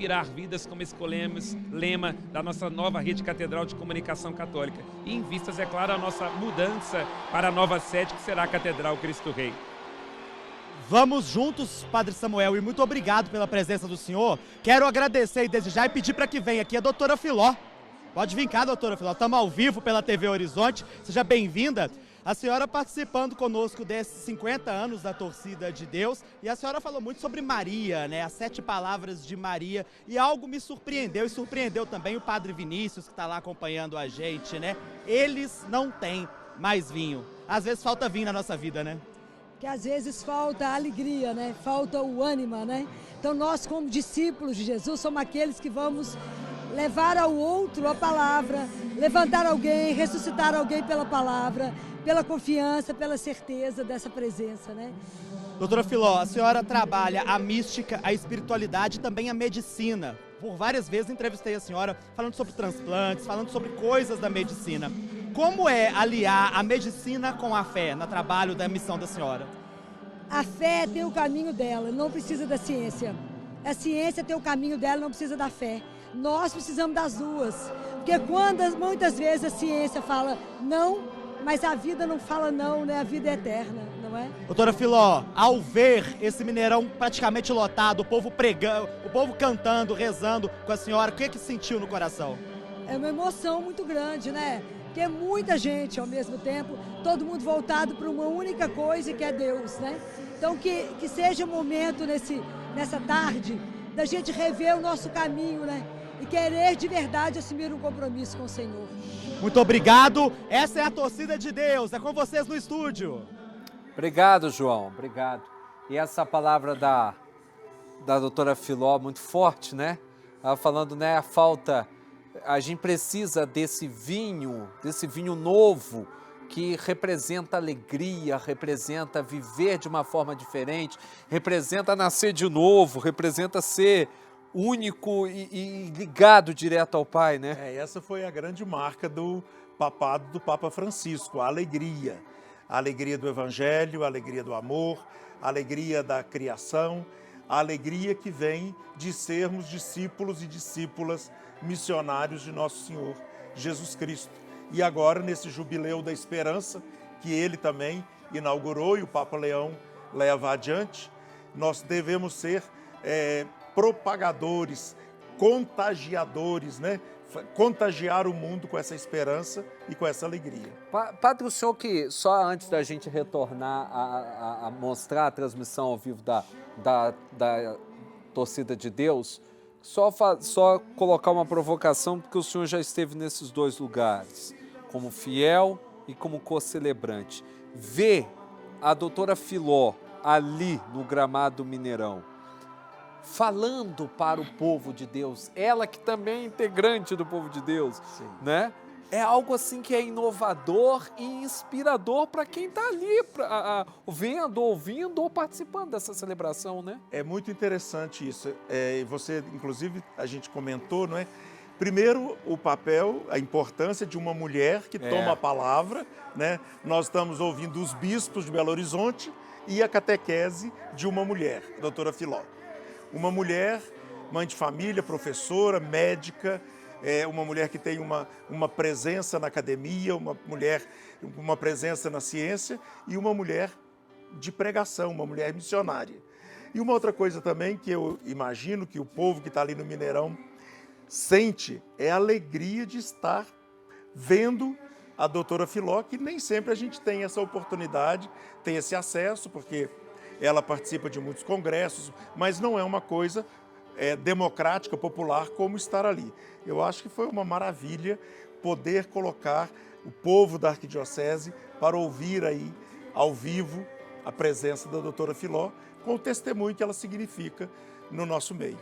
inspirar vidas, como escolhemos lema da nossa nova rede catedral de comunicação católica. E em vistas, é claro, a nossa mudança para a nova sede, que será a Catedral Cristo Rei. Vamos juntos, Padre Samuel, e muito obrigado pela presença do senhor. Quero agradecer e desejar e pedir para que venha aqui a doutora Filó. Pode vir cá, doutora Filó. Estamos ao vivo pela TV Horizonte. Seja bem-vinda. A senhora participando conosco desses 50 anos da Torcida de Deus. E a senhora falou muito sobre Maria, né? As 7 palavras de Maria. E algo me surpreendeu, e surpreendeu também o Padre Vinícius, que está lá acompanhando a gente, né? Eles não têm mais vinho. Às vezes falta vinho na nossa vida, né? Que às vezes falta a alegria, né? Falta o ânimo, né? Então nós, como discípulos de Jesus, somos aqueles que vamos levar ao outro a palavra, levantar alguém, ressuscitar alguém pela palavra, pela confiança, pela certeza dessa presença, né? Doutora Filó, a senhora trabalha a mística, a espiritualidade e também a medicina. Por várias vezes entrevistei a senhora falando sobre transplantes, falando sobre coisas da medicina. Como é aliar a medicina com a fé no trabalho da missão da senhora? A fé tem o caminho dela, não precisa da ciência. A ciência tem o caminho dela, não precisa da fé. Nós precisamos das duas. Porque muitas vezes a ciência fala não, mas a vida não fala não, né? A vida é eterna, não é? Doutora Filó, ao ver esse Mineirão praticamente lotado, o povo pregando, o povo cantando, rezando com a senhora, o que sentiu no coração? É uma emoção muito grande, né? Porque é muita gente ao mesmo tempo, todo mundo voltado para uma única coisa que é Deus, né? Então que seja um momento nessa tarde da gente rever o nosso caminho, né? E querer de verdade assumir um compromisso com o Senhor. Muito obrigado. Essa é a Torcida de Deus. É com vocês no estúdio. Obrigado, João. Obrigado. E essa palavra da doutora Filó, muito forte, né? Ela falando, né, a falta... A gente precisa desse vinho novo que representa alegria, representa viver de uma forma diferente, representa nascer de novo, representa ser único e ligado direto ao Pai, né? Essa foi a grande marca do papado do Papa Francisco, a alegria. A alegria do Evangelho, a alegria do amor, a alegria da criação, a alegria que vem de sermos discípulos e discípulas missionários de Nosso Senhor Jesus Cristo. E agora, nesse Jubileu da Esperança, que ele também inaugurou e o Papa Leão leva adiante, nós devemos ser propagadores, contagiadores, né? Contagiar o mundo com essa esperança e com essa alegria. Padre, o senhor que, só antes da gente retornar a mostrar a transmissão ao vivo da Torcida de Deus, só colocar uma provocação, porque o senhor já esteve nesses dois lugares, como fiel e como co-celebrante. Ver a doutora Filó ali no gramado do Mineirão, falando para o povo de Deus, ela que também é integrante do povo de Deus, né? É algo assim que é inovador e inspirador para quem está ali vendo, ouvindo ou participando dessa celebração, né? É muito interessante isso. Você, inclusive, a gente comentou, não é? Primeiro, o papel, a importância de uma mulher que toma a palavra, né? Nós estamos ouvindo os bispos de Belo Horizonte e a catequese de uma mulher, a doutora Filó. Uma mulher, mãe de família, professora, médica, uma mulher que tem uma presença na academia, uma presença na ciência e uma mulher de pregação, uma mulher missionária. E uma outra coisa também que eu imagino que o povo que está ali no Mineirão sente é a alegria de estar vendo a doutora Filó, que nem sempre a gente tem essa oportunidade, tem esse acesso, porque ela participa de muitos congressos, mas não é uma coisa democrática, popular, como estar ali. Eu acho que foi uma maravilha poder colocar o povo da Arquidiocese para ouvir aí, ao vivo, a presença da doutora Filó, com o testemunho que ela significa no nosso meio.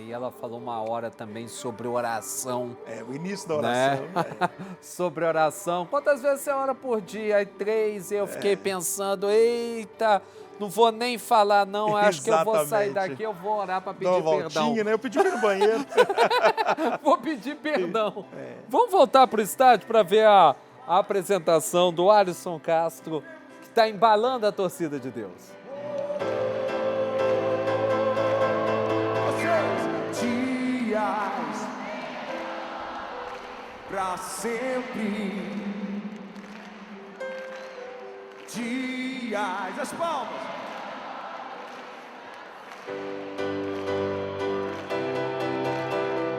E ela falou uma hora também sobre oração. O início da oração. Né? Sobre oração. Quantas vezes você ora por dia? Aí 3, eu fiquei pensando, eita, não vou nem falar não, acho que eu vou sair daqui, eu vou orar para pedir perdão. Né? Eu pedi no banheiro. Vou pedir perdão. Vamos voltar para o estádio para ver a apresentação do Alisson Castro, que está embalando a Torcida de Deus. Te dias pra sempre. Dias, as palmas.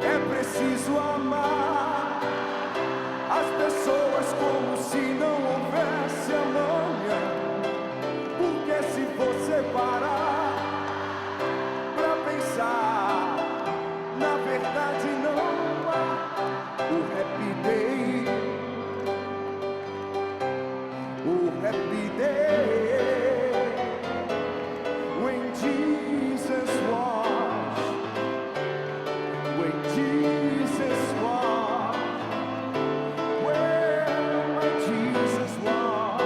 É preciso amar as pessoas como se não houvesse amanhã. Porque se você parar pra pensar, na verdade não há o happy day. O happy day when Jesus was, when Jesus was, when my Jesus was,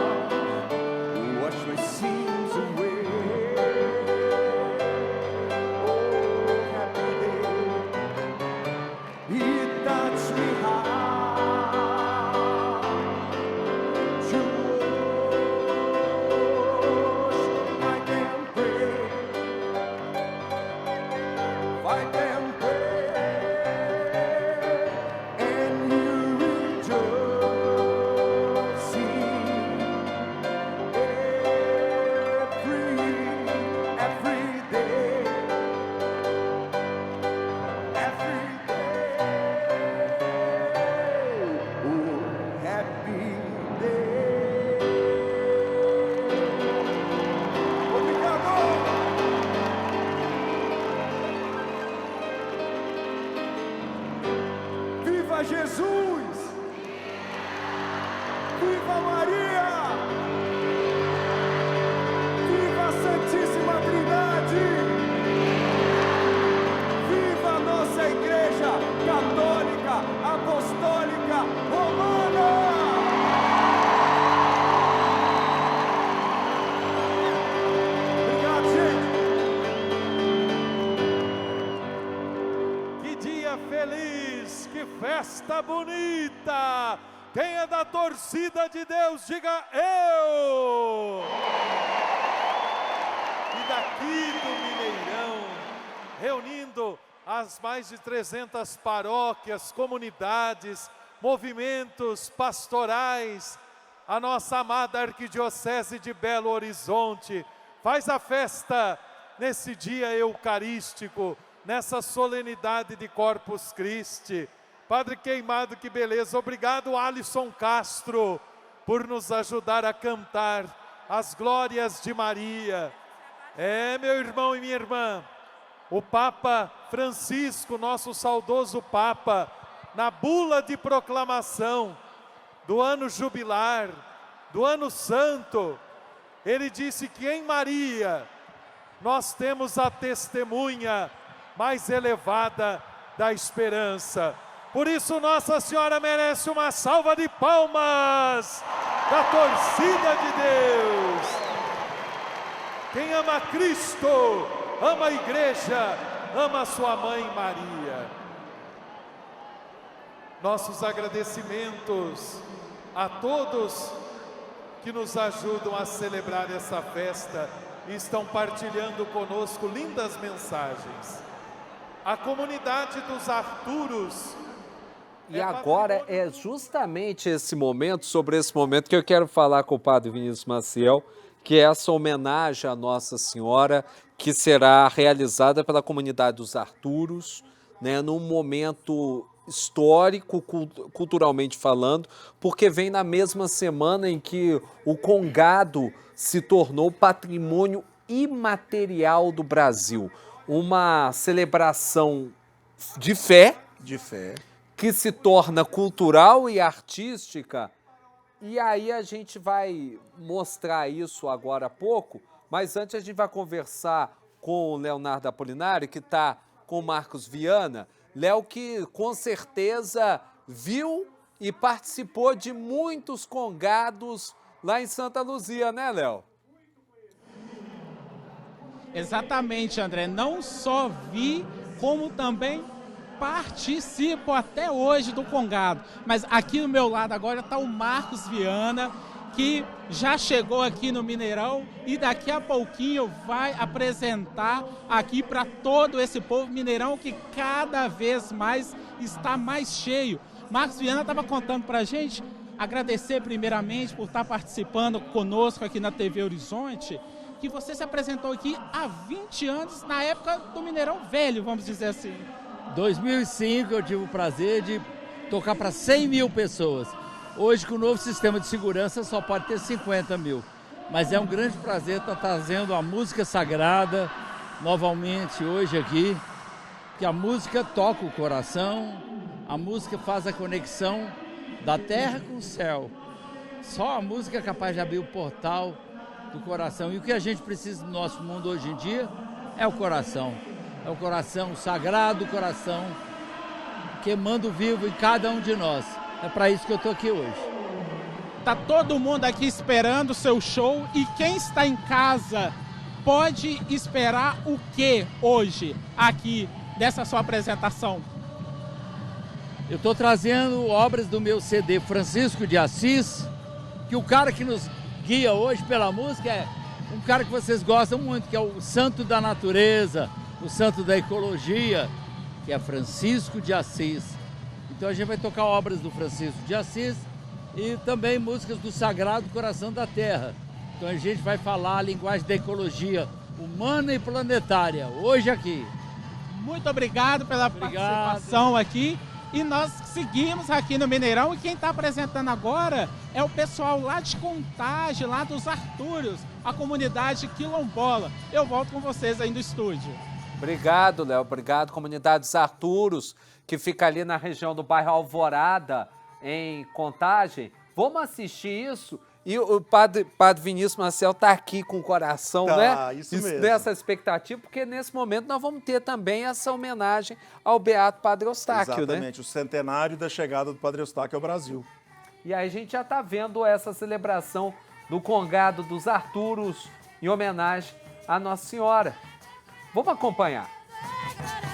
wash my sins away. Oh, happy day, He touched me high. Viva Jesus! Viva Maria! Viva a Santíssima Trindade! Viva a nossa Igreja Católica, Apostólica, Romana! Obrigado, gente! Que dia feliz! Que festa bonita! Quem é da torcida de Deus, diga eu! E daqui do Mineirão, reunindo as mais de 300 paróquias, comunidades, movimentos pastorais, a nossa amada Arquidiocese de Belo Horizonte faz a festa nesse dia eucarístico, nessa solenidade de Corpus Christi. Padre Queimado, que beleza. Obrigado, Alisson Castro, por nos ajudar a cantar as glórias de Maria. É, meu irmão e minha irmã, o Papa Francisco, nosso saudoso Papa, na bula de proclamação do ano jubilar, do ano santo, ele disse que em Maria nós temos a testemunha mais elevada da esperança. Por isso Nossa Senhora merece uma salva de palmas da torcida de Deus. Quem ama Cristo, ama a Igreja, ama a sua mãe Maria. Nossos agradecimentos a todos que nos ajudam a celebrar essa festa e estão partilhando conosco lindas mensagens. A comunidade dos Arturos. E agora é justamente esse momento, sobre esse momento, que eu quero falar com o Padre Vinícius Maciel, que é essa homenagem à Nossa Senhora, que será realizada pela comunidade dos Arturos, né, num momento histórico, culturalmente falando, porque vem na mesma semana em que o Congado se tornou patrimônio imaterial do Brasil. Uma celebração de fé, que se torna cultural e artística, e aí a gente vai mostrar isso agora há pouco, mas antes a gente vai conversar com o Leonardo Apolinário, que está com o Marcos Viana. Léo, que com certeza viu e participou de muitos congados lá em Santa Luzia, né, Léo? Exatamente, André. Não só vi, como também participo até hoje do Congado. Mas aqui do meu lado agora está o Marcos Viana, que já chegou aqui no Mineirão e daqui a pouquinho vai apresentar aqui para todo esse povo Mineirão que cada vez mais está mais cheio. Marcos Viana estava contando para a gente, agradecer primeiramente por estar participando conosco aqui na TV Horizonte, que você se apresentou aqui há 20 anos, na época do Mineirão Velho, vamos dizer assim. 2005 eu tive o prazer de tocar para 100 mil pessoas. Hoje, com o novo sistema de segurança, só pode ter 50 mil. Mas é um grande prazer estar trazendo a música sagrada novamente hoje aqui, que a música toca o coração, a música faz a conexão da terra com o céu. Só a música é capaz de abrir o portal do coração. E o que a gente precisa no nosso mundo hoje em dia é o coração. É o coração sagrado, o coração queimando vivo em cada um de nós. É para isso que eu estou aqui hoje. Tá todo mundo aqui esperando o seu show e quem está em casa pode esperar o que hoje aqui dessa sua apresentação? Eu estou trazendo obras do meu CD Francisco de Assis, que o cara que nos guia hoje pela música é um cara que vocês gostam muito, que é o santo da natureza, o santo da ecologia, que é Francisco de Assis. Então a gente vai tocar obras do Francisco de Assis e também músicas do Sagrado Coração da Terra. Então a gente vai falar a linguagem da ecologia humana e planetária, hoje aqui. Muito obrigado pela participação aqui. E nós seguimos aqui no Mineirão e quem está apresentando agora é o pessoal lá de Contagem, lá dos Artúrios, a comunidade quilombola. Eu volto com vocês aí no estúdio. Obrigado, Léo. Obrigado, comunidade dos Arturos, que fica ali na região do bairro Alvorada, em Contagem. Vamos assistir isso. E o padre Vinícius Maciel está aqui com o coração, né? Isso mesmo. Nessa expectativa, porque nesse momento nós vamos ter também essa homenagem ao Beato Padre Eustáquio, né? Exatamente, o centenário da chegada do Padre Eustáquio ao Brasil. E aí a gente já está vendo essa celebração do Congado dos Arturos em homenagem à Nossa Senhora. Vamos acompanhar. Caindo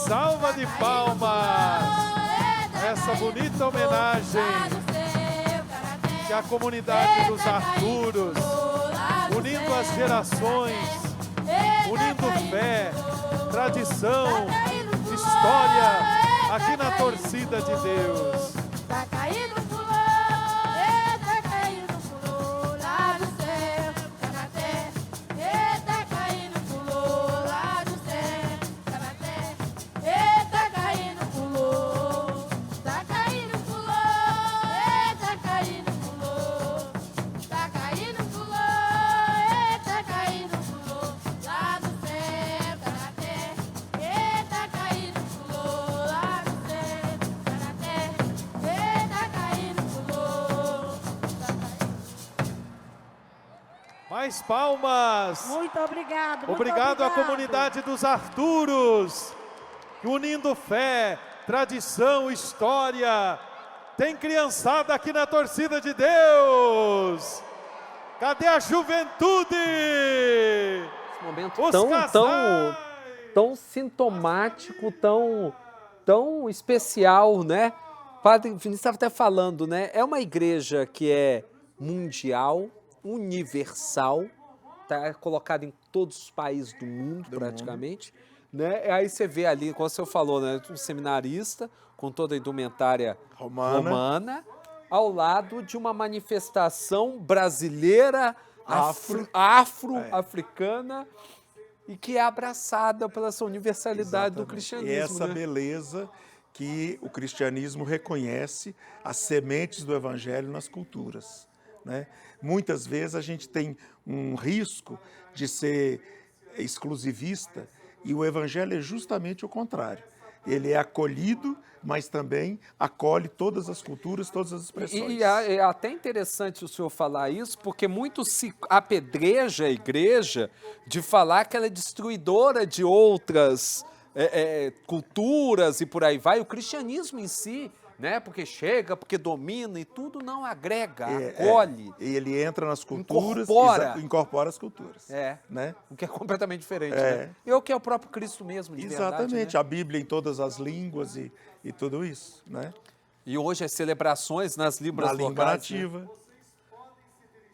salva de palmas. Essa bonita homenagem que a comunidade dos Arturos, unindo as gerações, unindo fé, tradição, história, aqui na torcida de Deus. Tá caindo fulô, tá caindo fulô lá do céu, tá na terra, tá caindo fulô lá do céu, tá na terra, tá caindo fulô, tá caindo fulô, tá caindo fulô, tá caindo fulô, tá caindo fulô lá do céu, tá na terra, tá caindo fulô lá do céu, tá na terra, tá caindo fulô. Mais palmas. Muito obrigado. muito Obrigado à comunidade dos Arturos, unindo fé, tradição, história. Tem criançada aqui na torcida de Deus. Cadê a juventude? Esse momento Os tão sintomático, tão especial, né? Padre Vinícius estava até falando, né? É uma igreja que é mundial, universal, tá colocada em todos os países do mundo, praticamente. Né? Aí você vê ali, como você falou, né? Um seminarista com toda a indumentária romana ao lado de uma manifestação brasileira, afro-africana, e que é abraçada pela essa universalidade do cristianismo. E essa né? beleza que o cristianismo reconhece, as sementes do evangelho nas culturas. Né? Muitas vezes a gente tem um risco de ser exclusivista e o evangelho é justamente o contrário. Ele é acolhido, mas também acolhe todas as culturas, todas as expressões. E é até interessante o senhor falar isso, porque muito se apedreja a igreja de falar que ela é destruidora de outras culturas e por aí vai. O cristianismo em si, né? Porque chega, porque domina e tudo, não agrega, acolhe. E ele entra nas culturas, incorpora as culturas. Né? O que é completamente diferente. Né? E o que é o próprio Cristo mesmo, de Exatamente, verdade, né? a Bíblia em todas as línguas e tudo isso. Né? E hoje as celebrações nas línguas na locais. língua nativa.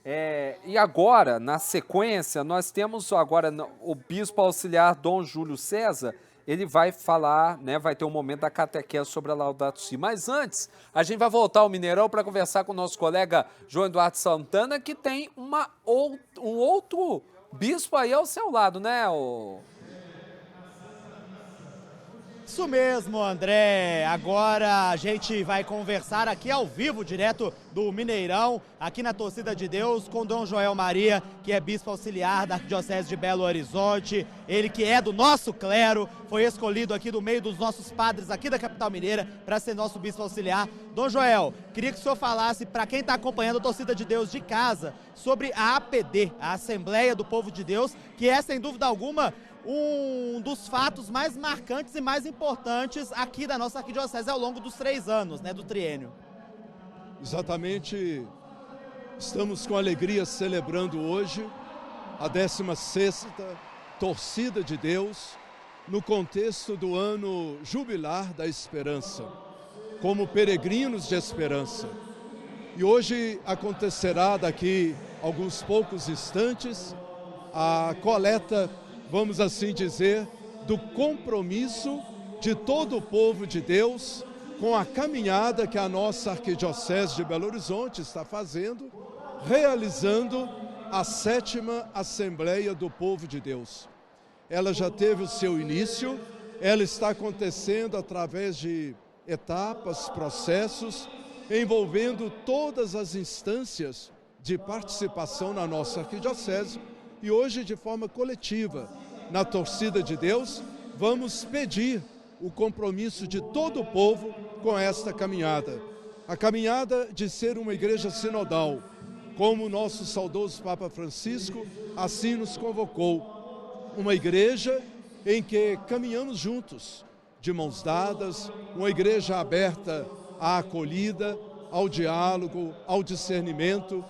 Né? E agora, na sequência, nós temos agora o bispo auxiliar Dom Júlio César. Ele vai falar, né, vai ter um momento da catequese sobre a Laudato Si. Mas antes, a gente vai voltar ao Mineirão para conversar com o nosso colega João Eduardo Santana, que tem um outro bispo aí ao seu lado, né? Isso mesmo, André. Agora a gente vai conversar aqui ao vivo, direto do Mineirão, aqui na Torcida de Deus, com Dom Joel Maria, que é bispo auxiliar da Arquidiocese de Belo Horizonte. Ele que é do nosso clero, foi escolhido aqui do meio dos nossos padres aqui da capital mineira para ser nosso bispo auxiliar. Dom Joel, queria que o senhor falasse para quem está acompanhando a Torcida de Deus de casa sobre a APD, a Assembleia do Povo de Deus, que é, sem dúvida alguma, um dos fatos mais marcantes e mais importantes aqui da nossa arquidiocese ao longo dos 3 anos, né, do triênio. Exatamente, estamos com alegria celebrando hoje a 16ª Torcida de Deus no contexto do ano jubilar da esperança, como peregrinos de esperança. E hoje acontecerá daqui alguns poucos instantes a coleta, vamos assim dizer, do compromisso de todo o povo de Deus com a caminhada que a nossa Arquidiocese de Belo Horizonte está fazendo, realizando a 7ª Assembleia do Povo de Deus. Ela já teve o seu início, ela está acontecendo através de etapas, processos, envolvendo todas as instâncias de participação na nossa Arquidiocese. E hoje, de forma coletiva, na Torcida de Deus, vamos pedir o compromisso de todo o povo com esta caminhada. A caminhada de ser uma igreja sinodal, como o nosso saudoso Papa Francisco assim nos convocou. Uma igreja em que caminhamos juntos, de mãos dadas, uma igreja aberta à acolhida, ao diálogo, ao discernimento,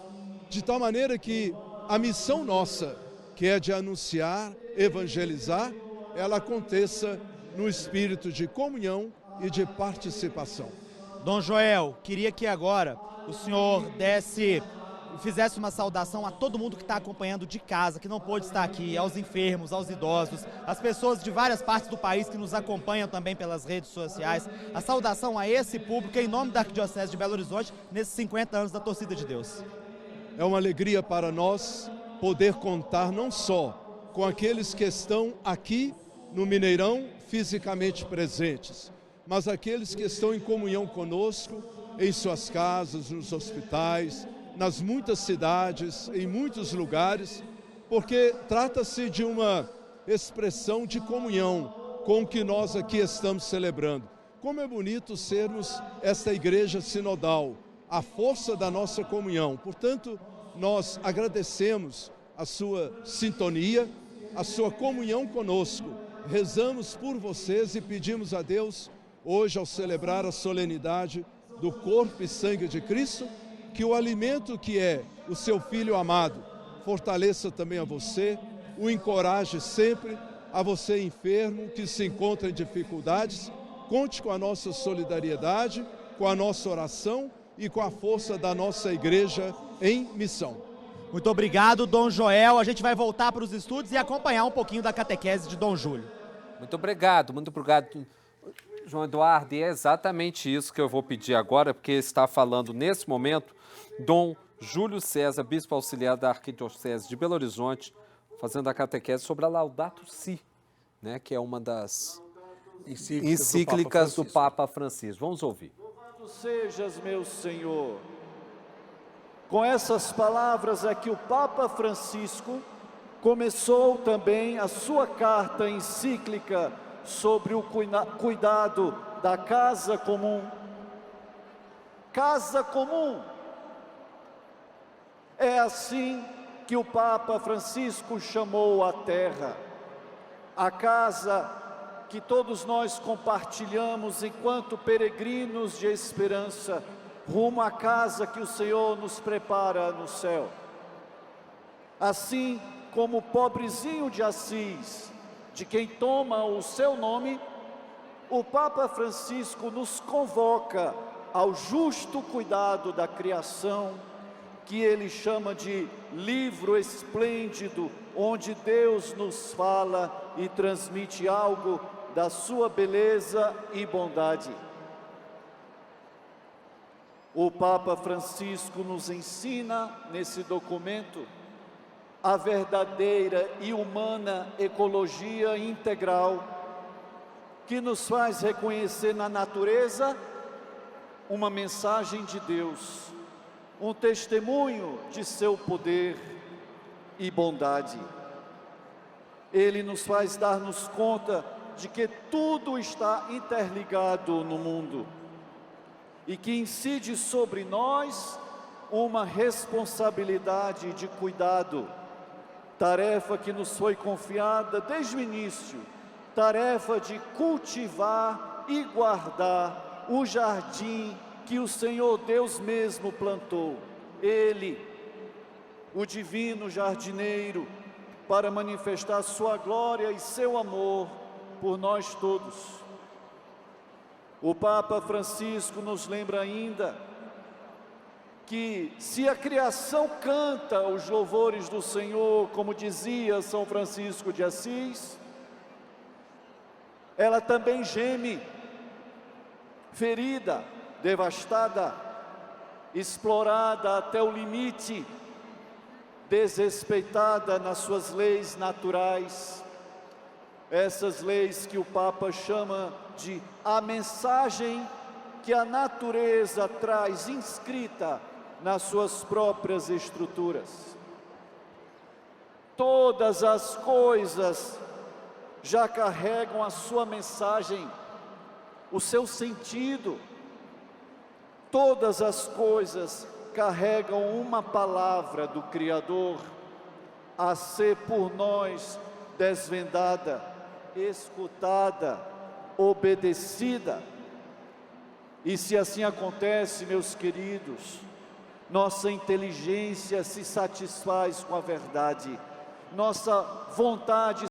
de tal maneira que a missão nossa, que é de anunciar, evangelizar, ela aconteça no espírito de comunhão e de participação. Dom Joel, queria que agora o senhor fizesse uma saudação a todo mundo que está acompanhando de casa, que não pôde estar aqui, aos enfermos, aos idosos, às pessoas de várias partes do país que nos acompanham também pelas redes sociais. A saudação a esse público em nome da Arquidiocese de Belo Horizonte nesses 50 anos da Torcida de Deus. É uma alegria para nós poder contar não só com aqueles que estão aqui no Mineirão fisicamente presentes, mas aqueles que estão em comunhão conosco em suas casas, nos hospitais, nas muitas cidades, em muitos lugares, porque trata-se de uma expressão de comunhão com o que nós aqui estamos celebrando. Como é bonito sermos esta igreja sinodal, a força da nossa comunhão. Portanto, nós agradecemos a sua sintonia, a sua comunhão conosco. Rezamos por vocês e pedimos a Deus, hoje ao celebrar a solenidade do corpo e sangue de Cristo, que o alimento que é o seu Filho amado fortaleça também a você, o encoraje sempre, a você enfermo que se encontra em dificuldades. Conte com a nossa solidariedade, com a nossa oração e com a força da nossa igreja em missão. Muito obrigado, Dom Joel. A gente vai voltar para os estúdios e acompanhar um pouquinho da catequese de Dom Júlio. Muito obrigado, João Eduardo. E é exatamente isso que eu vou pedir agora, porque está falando nesse momento Dom Júlio César, bispo auxiliar da Arquidiocese de Belo Horizonte, fazendo a catequese sobre a Laudato Si, né, que é uma das encíclicas do Papa Francisco. Vamos ouvir. Louvado sejas, meu Senhor. Com essas palavras é que o Papa Francisco começou também a sua carta encíclica sobre o cuidado da casa comum. Casa comum. É assim que o Papa Francisco chamou a terra, a casa que todos nós compartilhamos enquanto peregrinos de esperança, rumo à casa que o Senhor nos prepara no céu. Assim como o pobrezinho de Assis, de quem toma o seu nome, o Papa Francisco nos convoca ao justo cuidado da criação, que ele chama de livro esplêndido, onde Deus nos fala e transmite algo da sua beleza e bondade. O Papa Francisco nos ensina, nesse documento, a verdadeira e humana ecologia integral, que nos faz reconhecer na natureza uma mensagem de Deus, um testemunho de seu poder e bondade. Ele nos faz dar-nos conta de que tudo está interligado no mundo e que incide sobre nós uma responsabilidade de cuidado, tarefa que nos foi confiada desde o início, tarefa de cultivar e guardar o jardim que o Senhor Deus mesmo plantou. Ele, o divino jardineiro, para manifestar sua glória e seu amor por nós todos. O Papa Francisco nos lembra ainda que se a criação canta os louvores do Senhor, como dizia São Francisco de Assis, ela também geme, ferida, devastada, explorada até o limite, desrespeitada nas suas leis naturais, essas leis que o Papa chama de a mensagem que a natureza traz inscrita nas suas próprias estruturas. Todas as coisas já carregam a sua mensagem, o seu sentido. Todas as coisas carregam uma palavra do Criador a ser por nós desvendada, escutada, obedecida. E se assim acontece, meus queridos, nossa inteligência se satisfaz com a verdade, nossa vontade